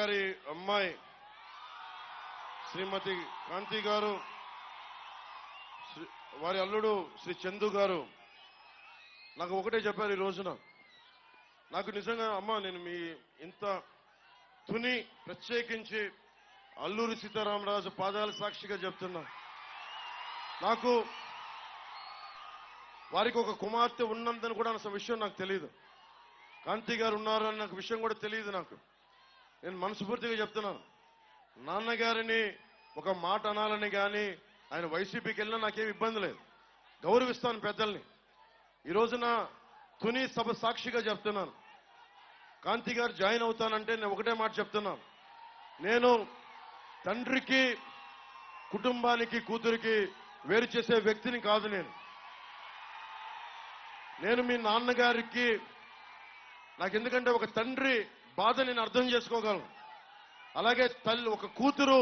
నాన్నగారి అమ్మాయి శ్రీమతి కాంతి గారు, వారి అల్లుడు శ్రీ చందు గారు నాకు ఒకటే చెప్పారు ఈ రోజున. నాకు నిజంగా అమ్మ, నేను మీ ఇంత తుని ప్రత్యేకించి అల్లూరి సీతారామరాజు పాదాల సాక్షిగా చెప్తున్నా, నాకు వారికి ఒక కుమార్తె ఉన్నందని కూడా అన్న విషయం నాకు తెలియదు. కాంతి గారు ఉన్నారు అన్న విషయం కూడా తెలియదు నాకు. నేను మనస్ఫూర్తిగా చెప్తున్నాను, నాన్నగారిని ఒక మాట అనాలని కానీ ఆయన వైసీపీకి వెళ్ళినా నాకేం ఇబ్బంది లేదు, గౌరవిస్తాను పెద్దల్ని. ఈ రోజున తుని సభ సాక్షిగా చెప్తున్నాను, కాంతి గారు జాయిన్ అవుతానంటే నేను ఒకటే మాట చెప్తున్నాను, నేను తండ్రికి కుటుంబానికి కూతురికి వేరు చేసే వ్యక్తిని కాదు. నేను మీ నాన్నగారికి నాకు ఎందుకంటే ఒక తండ్రి బాధ నేను అర్థం చేసుకోగలను, అలాగే తల్లి ఒక కూతురు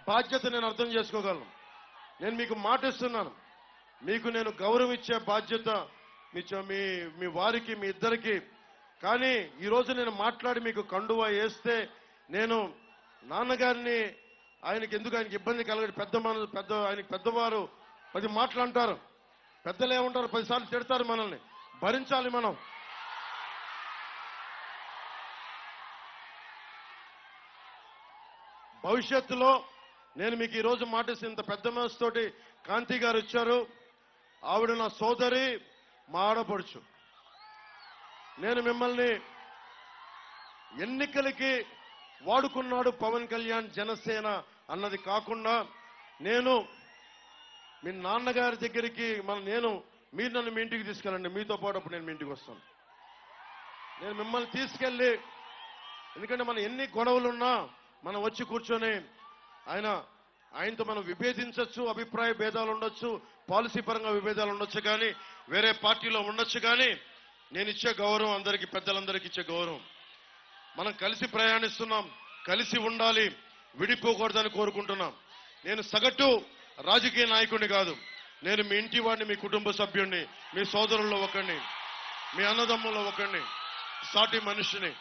బాధ్యత నేను అర్థం చేసుకోగలను. నేను మీకు మాట ఇస్తున్నాను, మీకు నేను గౌరవం ఇచ్చే బాధ్యత మీ వారికి, మీ ఇద్దరికి. కానీ ఈరోజు నేను మాట్లాడి మీకు కండువా వేస్తే నేను నాన్నగారిని ఆయనకి ఎందుకు ఆయనకి ఇబ్బంది కలగదు. ఆయనకి పెద్దవారు 10 మాటలు అంటారు, పెద్దలు ఏమంటారు 10 సార్లు తిడతారు, మనల్ని భరించాలి మనం. భవిష్యత్తులో నేను మీకు ఈరోజు మాటేసి ఇంత పెద్ద మనసుతోటి కాంతి గారు ఇచ్చారు. ఆవిడ నా సోదరి, మా ఆడపడుచు. నేను మిమ్మల్ని ఎన్నికలకి వాడుకున్నాడు పవన్ కళ్యాణ్ జనసేన అన్నది కాకుండా, నేను మీ నాన్నగారి దగ్గరికి మీరు నన్ను మీ ఇంటికి తీసుకెళ్ళండి, మీతో పాటు అప్పుడు నేను మీ ఇంటికి వస్తాను. నేను మిమ్మల్ని తీసుకెళ్ళి, ఎందుకంటే మనం ఎన్ని గొడవలున్నా మనం వచ్చి కూర్చొని ఆయనతో మనం విభేదించవచ్చు, అభిప్రాయ భేదాలు ఉండొచ్చు, పాలసీ పరంగా విభేదాలు ఉండొచ్చు, కానీ వేరే పార్టీలో ఉండొచ్చు. కానీ నేను ఇచ్చే గౌరవం అందరికీ, పెద్దలందరికీ ఇచ్చే గౌరవం. మనం కలిసి ప్రయాణిస్తున్నాం, కలిసి ఉండాలి, విడిపోకూడదని కోరుకుంటున్నాం. నేను సగటు రాజకీయ నాయకుడిని కాదు, నేను మీ ఇంటి వాడిని, మీ కుటుంబ సభ్యుడిని, మీ సోదరుల్లో ఒకరిని, మీ అన్నదమ్ముల్లో ఒకరిని, సాటి మనిషిని,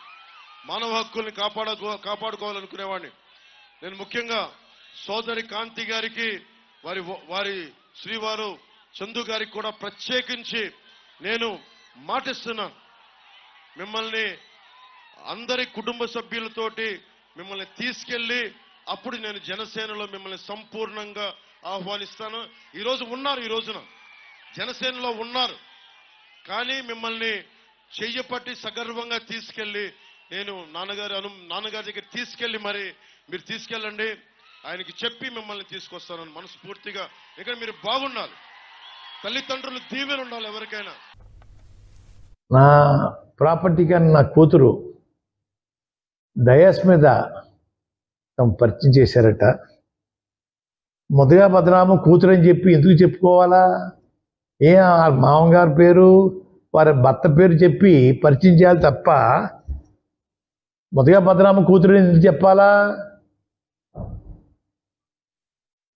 మానవ హక్కుల్ని కాపాడుకోవాలనుకునేవాడిని. నేను ముఖ్యంగా సోదరి కాంతి గారికి, వారి శ్రీవారు చందు గారికి కూడా ప్రత్యేకించి నేను మాటిస్తున్నాను, మిమ్మల్ని అందరి కుటుంబ సభ్యులతోటి మిమ్మల్ని తీసుకెళ్లి అప్పుడు నేను జనసేనలో మిమ్మల్ని సంపూర్ణంగా ఆహ్వానిస్తాను. ఈ రోజున జనసేనలో ఉన్నారు, కానీ మిమ్మల్ని చెయ్యపట్టి సగర్వంగా తీసుకెళ్లి నేను నాన్నగారి దగ్గర తీసుకెళ్లి మరి మీరు తీసుకెళ్ళండి, ఆయనకి చెప్పి మిమ్మల్ని తీసుకొస్తానని మనస్ఫూర్తిగా. ఇక్కడ మీరు బాగుండాలి, తల్లిదండ్రులు దీవెన ఉండాలి ఎవరికైనా. నా ప్రాపర్టీ కానీ నా కూతురు డయాస్ మీద పరిచయం చేశారట. మొదగా బదనామం కూతురు అని చెప్పి ఎందుకు చెప్పుకోవాలా? మామగారి పేరు, వారి భర్త పేరు చెప్పి పరిచయం చేయాలి తప్ప మొదగా బదనామం కూతురు ఎందుకు చెప్పాలా?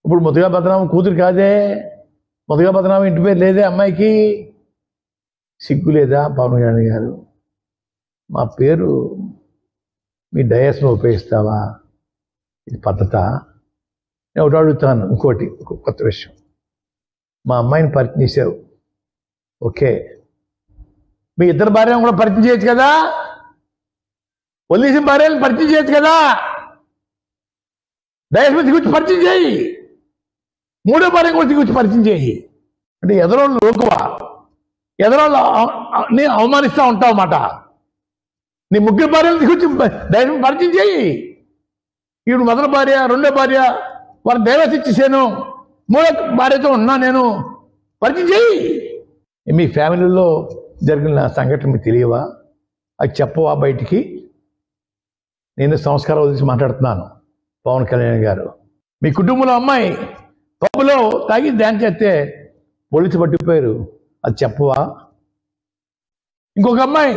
ఇప్పుడు మొదగా బదనామం కూతురు కాదే, మొదగా బదనామం ఇంటి పేరు లేదే అమ్మాయికి. సిగ్గు లేదా పవన్ కళ్యాణ్ గారు? మా పేరు మీ డయాస్ను ఉపయోగిస్తావా? ఇది పద్ధత? నేను ఒకటి అడుగుతాను, ఇంకోటి కొత్త విషయం. మా అమ్మాయిని పరిచయం చేసావు, ఓకే, మీ ఇద్దరు భార్యను కూడా పరిచయం చేయొచ్చు కదా, వదిలేసిన భార్యను పరిచయం చేయొచ్చు కదా, డయాస్ మీద దిగుచ్చి పరిచయం చేయి, మూడో భార్య కూడా దిగుచ్చి పరిచయం చేయి. అంటే ఎదరోళ్ళు లోకువా, ఎదరోళ్ళు నేను అవమానిస్తూ ఉంటావు అన్నమాట. నీ ముగ్గురు భార్యలు దిగుచ్చి డయాస్ పరిచయం చేయి. ఇప్పుడు మొదటి భార్య, రెండో భార్య వారి డైవర్స్ ఇచ్చేసాను, మూడో భార్యతో ఉన్నా నేను, పరిచయం చేయి. మీ ఫ్యామిలీలో జరిగిన సంఘటన మీకు తెలియవా? అది చెప్పవా బయటికి? నేను సంస్కారం వదిలిసి మాట్లాడుతున్నాను. పవన్ కళ్యాణ్ గారు, మీ కుటుంబంలో అమ్మాయి పబ్బులో తాగి డ్యాన్స్ చేస్తే పోలీసు పట్టిపోయారు, అది చెప్పవా? ఇంకొక అమ్మాయి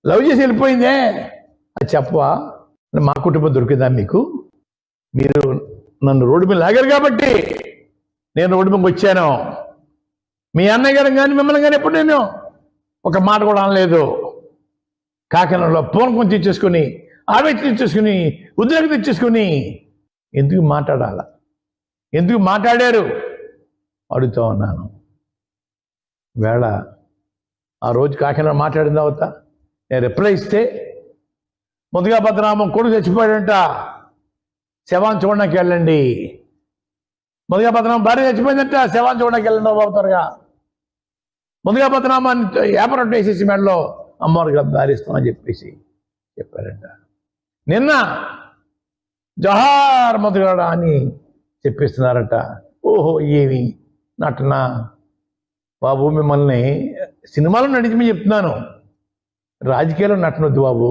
లవ్ చేసి వెళ్ళిపోయిందే, అది చెప్పవా? మా కుటుంబం దొరికిందా మీకు? మీరు నన్ను రోడ్డు మీద లాగారు కాబట్టి నేను రోడ్డు మీదకి వచ్చాను. మీ అన్నయ్య గారు కానీ మిమ్మల్ని కానీ ఎప్పుడు నేను ఒక మాట కూడా అనలేదు. కాకినాడలో ఫోన్ కొంచెం చేసుకుని ఆవేశం తెచ్చేసుకుని ఉద్రేకం తెచ్చేసుకుని ఎందుకు మాట్లాడాల? ఎందుకు మాట్లాడారు అడుగుతూ ఉన్నాను. వేళ ఆ రోజు కాకినాడ మాట్లాడిన తర్వాత నేను రిప్లై ఇస్తే ముద్దుగా పద్మనాభం కొడుకు చచ్చిపోయాడంట, శవాన్ని చూడడానికి వెళ్ళండి. ముద్దుగా పద్మనాభం భార్య చచ్చిపోయిందంట, శవాన్ని చూడడానికి వెళ్ళండి బాబు త్వరగా. ముద్దుగా పద్మనాభాన్ని ఏపరట్టు వేసేసి మెడలో అమ్మవారికి దారిస్తామని చెప్పేసి చెప్పారంట. నిన్న జహార్ ముద్దుగాడ అని చెప్పిస్తున్నారట. ఓహో ఏమి నటన బాబు, మిమ్మల్ని సినిమాలో నడిచి చెప్తున్నాను, రాజకీయాల్లో నటనొద్దు బాబు.